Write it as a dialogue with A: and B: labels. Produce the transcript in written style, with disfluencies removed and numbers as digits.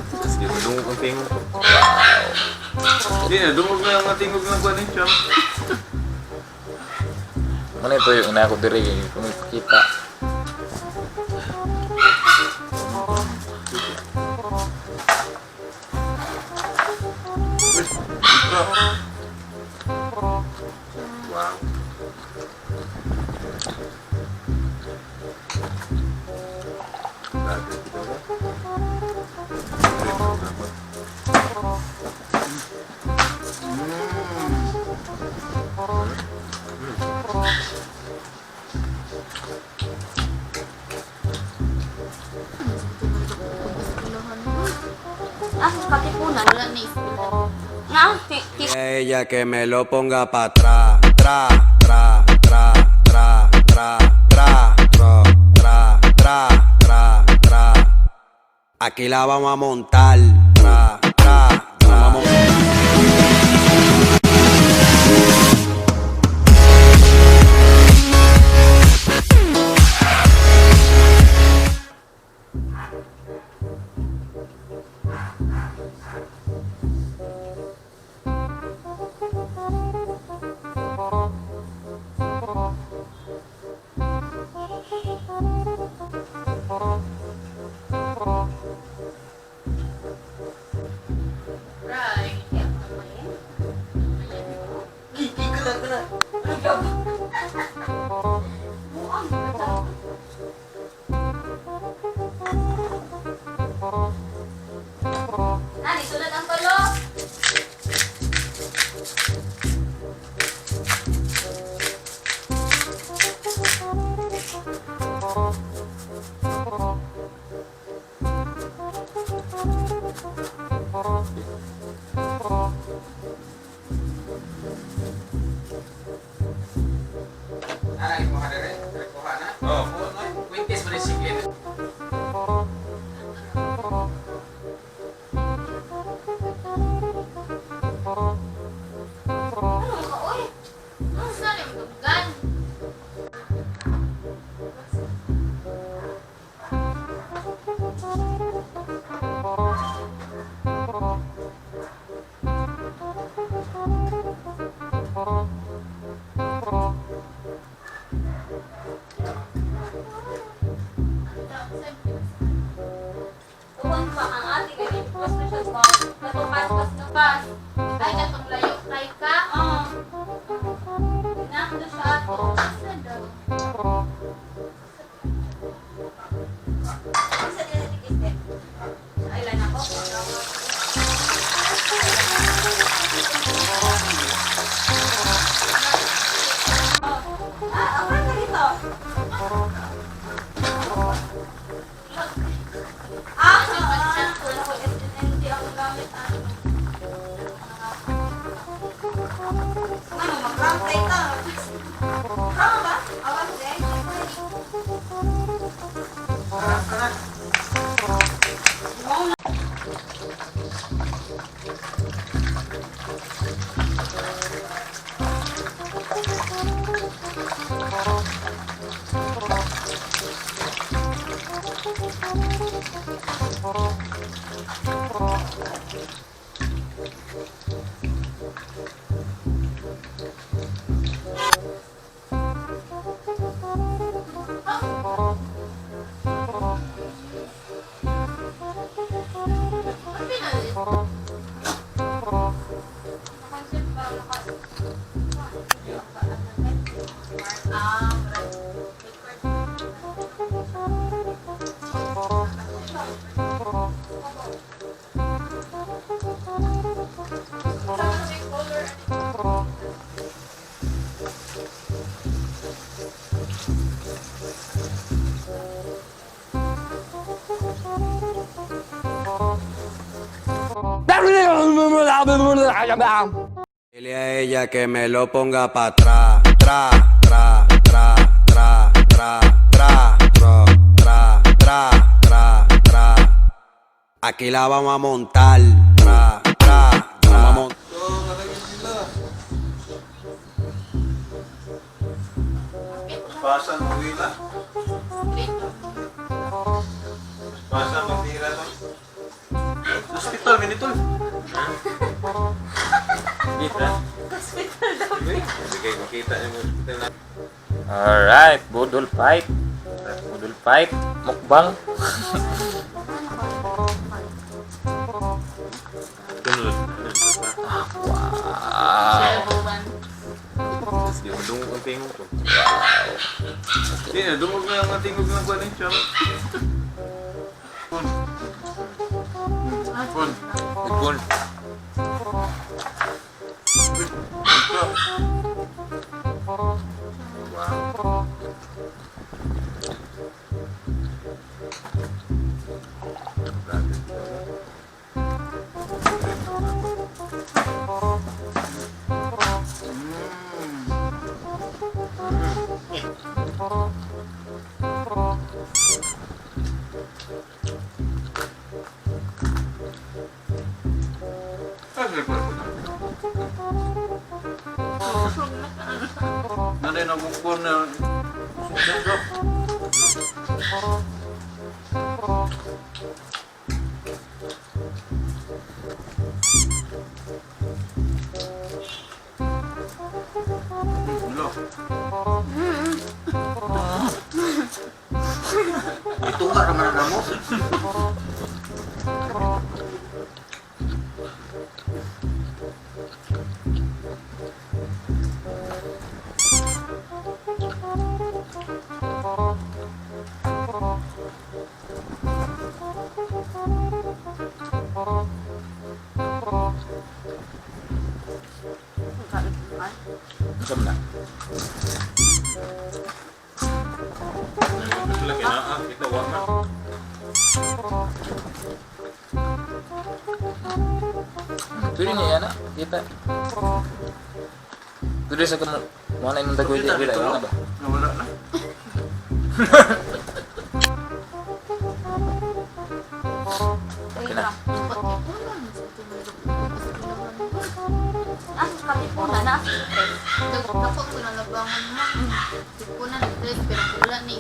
A: Tapos ginudungog ang tingog ko. Hindi na, dumog na yung tingog ng buwan eh, Cham.
B: Ano ito yung una ko diri kung kita.
A: Wow. Grabe kita ba?
C: Ah, pakipunan. Wala na ispilan. Nga,
D: Ella que me lo ponga pa' atrás, tra, tra, tra, tra, tra, tra, tra, tra, tra, tra, tra. Aquí la vamos a montar, tra, tra, tra. Vamos a
C: Nani, sunod ang tulo. Ano ka, uy? Ano saan yung dugan? Tuwan pa ang ating ganyan. Pas na siya ba? Natupas, pas na pas. Ay, katong layo kay ka. Pinakdo siya ato. Asa daw? Asa din sa tikiste? Ay, lan ako. Ah, ako na dito. Hindi ako gamit. Ano, mag-round play ka? Round ba? Awan din. Dile a ella que me lo ponga pa' atrás, tra, tra, tra, tra, tra, tra, tra, tra, tra, tra, tra. Aquí la vamos a montar, tra, tra, tra. Vamos a montar.
A: Pasan mo wila. Pasan mo tira to. hospital, minitol. Kita.
E: Hospital daw.
A: Sige, makita niyo mo hospital na.
B: Alright, budol fight. Budol fight. Mukbang.
A: Tunod.
B: Wow.
E: Shabuan.
A: Tapos di mo dungog ang tingog ko. Hindi na, dungog na yung mga tingog ng kuwan eh, chum. Pun. Pun.
B: Ipon.
A: Ito. Wow. Nanay na bukon na sundok. Hello. Ito nga naman na mo.
B: Jam na.
A: Lagi na kita wag na.
B: Pwede niya yan ah. Kita. Pwede sa kamu. Mana yung dagoy di bila yung ba?
A: Nawala na.
E: Ay, lang. Katipunan na. Dagdag ko na labangan mo. Tipunan, nag-dress, pero wala na